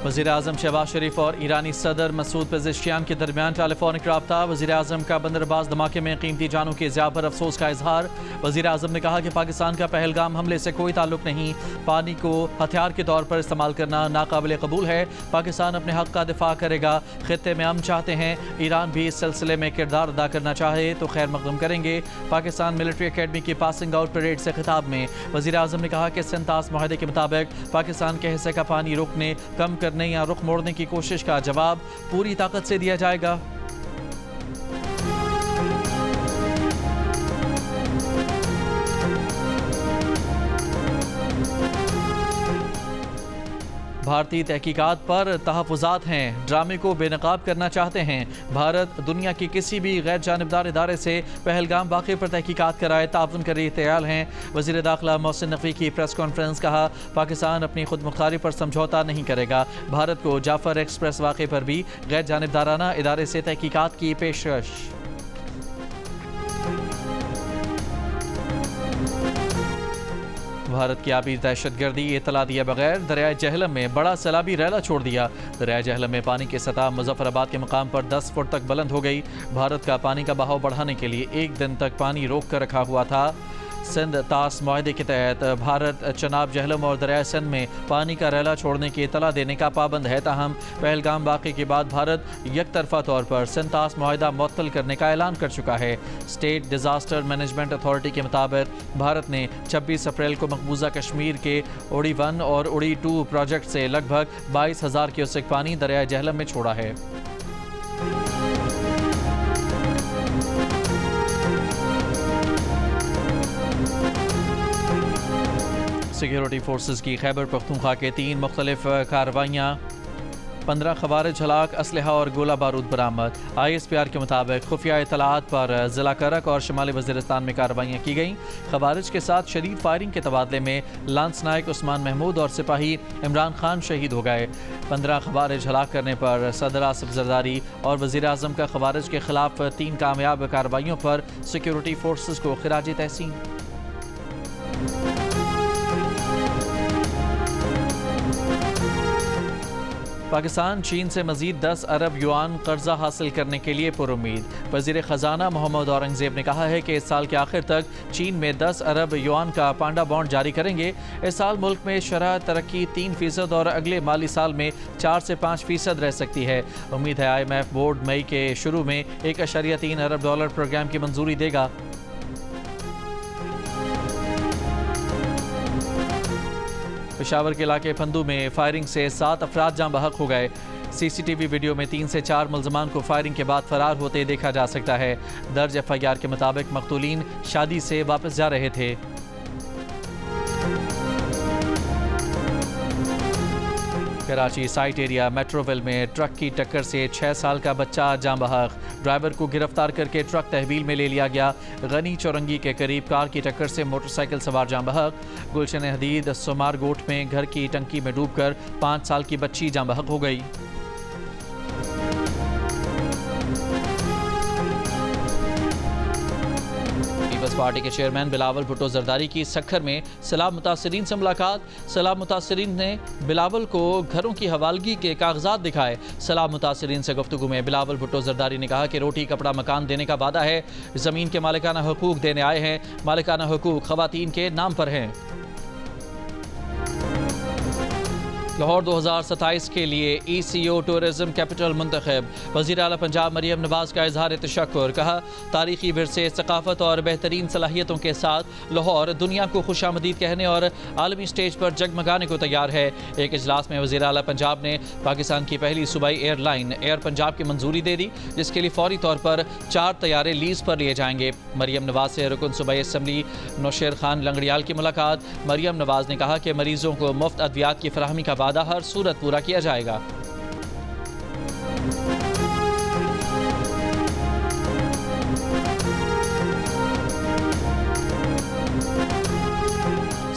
वज़ीर-ए-आज़म शहबाज शरीफ और ईरानी सदर मसूद पेज़ेश्कियान के दरमियान टेलीफोनिक रब्ता। वज़ीर-ए-आज़म का बंदरबाज धमाके में कीमती जानों की ज़िया पर अफसोस का इजहार। वज़ीर-ए-आज़म ने कहा कि पाकिस्तान का पहलगाम हमले से कोई ताल्लुक नहीं। पानी को हथियार के तौर पर इस्तेमाल करना नाकाबिल कबूल है। पाकिस्तान अपने हक का दिफा करेगा। खित्ते में अमन चाहते हैं। ईरान भी इस सिलसिले में किरदार अदा करना चाहे तो खैर मकदूम करेंगे। पाकिस्तान मिलिट्री अकेडमी की पासिंग आउट परेड से खिताब में वज़ीर-ए-आज़म ने कहा कि सिंतास माहदे के मुताबिक पाकिस्तान के हिस्से का पानी रोकने, कम करने या रुख मोड़ने की कोशिश का जवाब पूरी ताकत से दिया जाएगा। भारतीय तहकीकात पर तहफ़्फ़ुज़ात हैं। ड्रामे को बेनकाब करना चाहते हैं। भारत दुनिया की किसी भी गैर जानिबदार इदारे से पहलगाम वाक़े पर तहकीकात कराए ताउन के लिए तैयार हैं। वज़ीर दाखिला मोहसिन नकवी की प्रेस कॉन्फ्रेंस। कहा, पाकिस्तान अपनी खुद मुख्तारी पर समझौता नहीं करेगा। भारत को जाफर एक्सप्रेस वाक़े पर भी गैर जानिबदाराना इदारे से तहकीकात की पेशकश। भारत की आबी दहशतगर्दी इतला दिए बगैर दरियाए जहलम में बड़ा सैलाबी रैला छोड़ दिया। दरियाए जहलम में पानी की सतह मुजफ्फराबाद के मकाम पर 10 फुट तक बुलंद हो गई। भारत का पानी का बहाव बढ़ाने के लिए एक दिन तक पानी रोक कर रखा हुआ था। सिंध तास मुआहदे के तहत भारत चनाब जहलम और दरियाए सिंध में पानी का रैला छोड़ने की इतला देने का पाबंद है। ताहम पहलगाम वाक़े के बाद भारत यकतरफा तौर पर सिंध तास मुआहदा मुअत्तल करने का ऐलान कर चुका है। स्टेट डिज़ास्टर मैनेजमेंट अथॉरिटी के मुताबिक भारत ने 26 अप्रैल को मकबूजा कश्मीर के उड़ी 1 और उड़ी 2 प्रोजेक्ट से लगभग 22,000 क्यूसेक पानी दरियाए जहलम में छोड़ा है। सिक्योरिटी फोर्सेस की खैबर पख्तूनख्वा के 3 मुख्तलिफ कार्रवाइयाँ। 15 खवारिज हलाक, असलहा और गोला बारूद बरामद। ISPR के मुताबिक खुफिया इतलात पर ज़िला करक और शुमाली वज़ीरिस्तान में कार्रवाइयाँ की गईं। खवारिज के साथ शदीद फायरिंग के तबादले में लांस नायक उस्मान महमूद और सिपाही इमरान खान शहीद हो गए। 15 खवारिज हलाक करने पर सदर आसिफ जरदारी और वज़ीर-ए-आज़म का खवारिज के खिलाफ 3 कामयाब कार्रवाइयों पर सिक्योरिटी फोर्सेस को खिराज तहसीन। पाकिस्तान चीन से मजीद 10 अरब युआन कर्जा हासिल करने के लिए पुरुमीद। वज़ीर ख़जाना मोहम्मद औरंगज़ेब ने कहा है कि इस साल के आखिर तक चीन में 10 अरब युआन का पांडा बॉन्ड जारी करेंगे। इस साल मुल्क में शरह तरक्की 3% और अगले माली साल में 4 से 5% रह सकती है। उम्मीद है IMF बोर्ड मई के शुरू में $1.3 अरब प्रोग्राम की मंजूरी देगा। पेशावर के इलाके फंदू में फायरिंग से 7 अफराद जाँ बहक हो गए। CCTV वीडियो में 3 से 4 मुल्ज़मान को फायरिंग के बाद फरार होते देखा जा सकता है। दर्ज FIR के मुताबिक मकतूलीन शादी से वापस जा रहे थे। कराची साइट एरिया मेट्रोविल में ट्रक की टक्कर से 6 साल का बच्चा जाँ बहक। ड्राइवर को गिरफ्तार करके ट्रक तहवील में ले लिया गया। गनी चौरंगी के करीब कार की टक्कर से मोटरसाइकिल सवार जाँ बहक। गुलशन हदीद सुमार गोट में घर की टंकी में डूबकर 5 साल की बच्ची जाँ बहक हो गई। पीपल्स पार्टी के चेयरमैन बिलावल भुट्टो जरदारी की सक्खर में सैलाब मुतासरीन से मुलाकात। सैलाब मुतासरीन ने बिलावल को घरों की हवालगी के कागजात दिखाए। सैलाब मुतासरीन से गुफ्तगू में बिलावल भुट्टो जरदारी ने कहा कि रोटी कपड़ा मकान देने का वादा है। ज़मीन के मालिकाना हकूक देने आए हैं। मालिकाना हकूक ख़वातीन के नाम पर हैं। लाहौर 2027 के लिए ECO टूरिज्म कैपिटल मुंतखब। वज़ीर आला पंजाब मरियम नवाज का इजहार तशक्कुर। कहा, तारीखी विरसे, सकाफत और बेहतरीन सलाहियतों के साथ लाहौर दुनिया को खुशामदीद कहने और आलमी स्टेज पर जगमगाने को तैयार है। एक इजलास में वज़ीर आला पंजाब ने पाकिस्तान की पहली सूबाई एयरलाइन एयर पंजाब की मंजूरी दे दी, जिसके लिए फौरी तौर पर 4 तैयारे लीज पर लिए जाएंगे। मरियम नवाज से रुकन सूबाई असम्बली नौशेर खान लंगड़ियाल की मुलाकात। मरियम नवाज ने कहा कि मरीजों को मुफ्त अद्वियात की फराहमी का वादा हर सूरत पूरा किया जाएगा।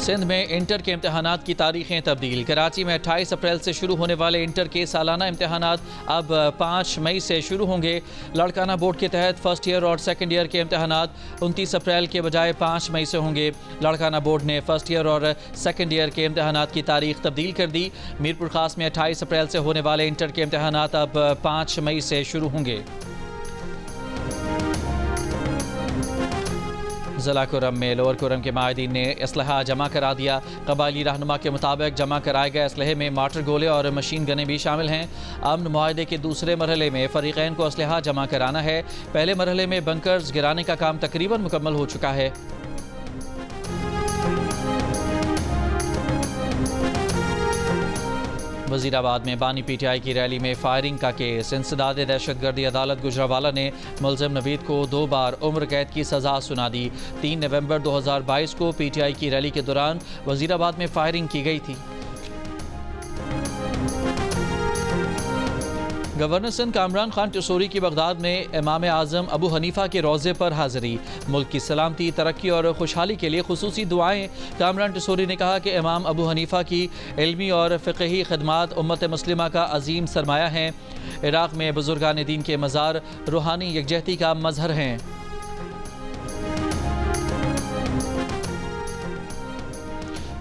सिंध में इंटर के इम्तहानात की तारीखें तब्दील। कराची में 28 अप्रैल से शुरू होने वाले इंटर के सालाना इम्तहानात अब 5 मई से शुरू होंगे। लड़काना बोर्ड के तहत फर्स्ट ईयर और सेकंड ईयर के इम्तहानात 29 अप्रैल के बजाय 5 मई से होंगे। लड़काना बोर्ड ने फर्स्ट ईयर और सेकंड ईयर के इम्तहानात की तारीख तब्दील कर दी। मीरपुर खास में 28 अप्रैल से होने वाले इंटर के इम्तहानात अब 5 मई से शुरू होंगे। ज़िला कुरम में लोअर कुरम के माहिदीन ने असलहा जमा करा दिया। कबायली रहनुमा के मुताबिक जमा कराए गए असलहे में मार्टर गोले और मशीन गनें भी शामिल हैं। अमन मुआहदे के दूसरे मरहले में फ़रीक़ैन को असलहा जमा कराना है। पहले मरहले में बंकर्स गिराने का काम तकरीबन मुकम्मल हो चुका है। वज़ीराबाद में बानी PTI की रैली में फायरिंग का केस। इंसदाद दहशतगर्दी अदालत गुजरावाला ने मुलज़िम नवीद को 2 बार उम्र कैद की सज़ा सुना दी। 3 नवंबर 2022 को PTI की रैली के दौरान वज़ीराबाद में फायरिंग की गई थी। गवर्नर सिंध कामरान खान टसूरी की बगदाद में इमाम आज़म अबू हनीफा के रोज़े पर हाज़िरी। मुल्क की सलामती, तरक्की और खुशहाली के लिए खुसूसी दुआएं। कामरान टसूरी ने कहा कि इमाम अबू हनीफा की इल्मी और फ़िक़ही खिदमात उम्मत मुस्लिमा का अजीम सरमाया हैं। इराक़ में बुज़ुर्गान दीन के मज़ार रूहानी यकजहती का मज़हर हैं।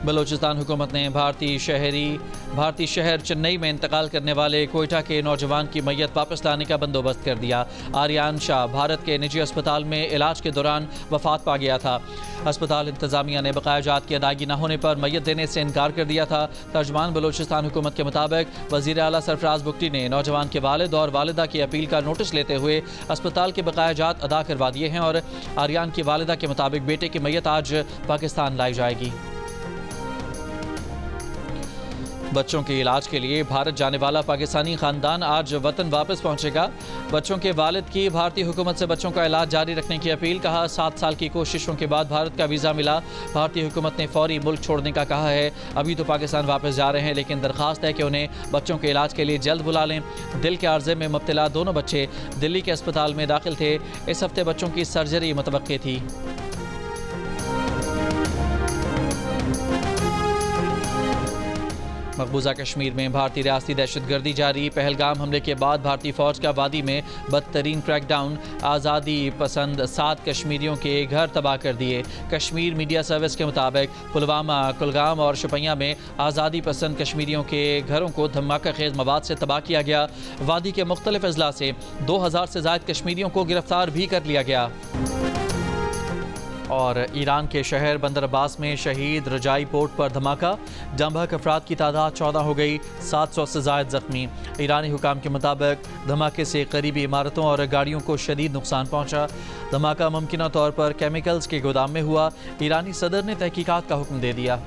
बलोचिस्तान हुकूमत ने भारतीय शहर चेन्नई में इंतकाल करने वाले कोयटा के नौजवान की मैयत वापस लाने का बंदोबस्त कर दिया। आर्यान शाह भारत के निजी अस्पताल में इलाज के दौरान वफात पा गया था। अस्पताल इंतजामिया ने बकाया जात की अदायगी न होने पर मैयत देने से इनकार कर दिया था। तर्जमान बलोचिस्तान हुकूमत के मुताबिक वज़ीर आला सरफराज बुगटी ने नौजवान के वालिद और वालिदा की अपील का नोटिस लेते हुए अस्पताल के बकाया जात अदा करवा दिए हैं और आर्यान की वालिदा के मुताबिक बेटे की मैयत आज पाकिस्तान लाई जाएगी। बच्चों के इलाज के लिए भारत जाने वाला पाकिस्तानी खानदान आज वतन वापस पहुंचेगा। बच्चों के वालिद की भारतीय हुकूमत से बच्चों का इलाज जारी रखने की अपील। कहा 7 साल की कोशिशों के बाद भारत का वीज़ा मिला। भारतीय हुकूमत ने फौरी मुल्क छोड़ने का कहा है। अभी तो पाकिस्तान वापस जा रहे हैं, लेकिन दरख्वास्त है कि उन्हें बच्चों के इलाज के लिए जल्द बुला लें। दिल के आर्जे में मुब्तला दोनों बच्चे दिल्ली के अस्पताल में दाखिल थे। इस हफ्ते बच्चों की सर्जरी मुतवक्के थी। मकबूजा कश्मीर में भारतीय रियासती दहशतगर्दी जारी। पहलगाम हमले के बाद भारतीय फ़ौज का वादी में बदतरीन क्रैकडाउन। आज़ादी पसंद 7 कश्मीरियों के घर तबाह कर दिए। कश्मीर मीडिया सर्विस के मुताबिक पुलवामा, कुलगाम और शुपियाँ में आज़ादी पसंद कश्मीरियों के घरों को धमाका खेज मवाद से तबाह किया गया। वादी के मुख्तलिफ अजला से 2000 से ज़ायद कश्मीरियों को गिरफ्तार भी कर लिया गया। और ईरान के शहर बंदर अब्बास में शहीद रजाई पोर्ट पर धमाका। जंबहक अफराद की तादाद 14 हो गई, 700 से ज़ायद ज़ख्मी। ईरानी हुकाम के मुताबिक धमाके से करीबी इमारतों और गाड़ियों को शदीद नुकसान पहुंचा। धमाका मुमकिन तौर पर केमिकल्स के गोदाम में हुआ। ईरानी सदर ने तहकीकात का हुक्म दे दिया।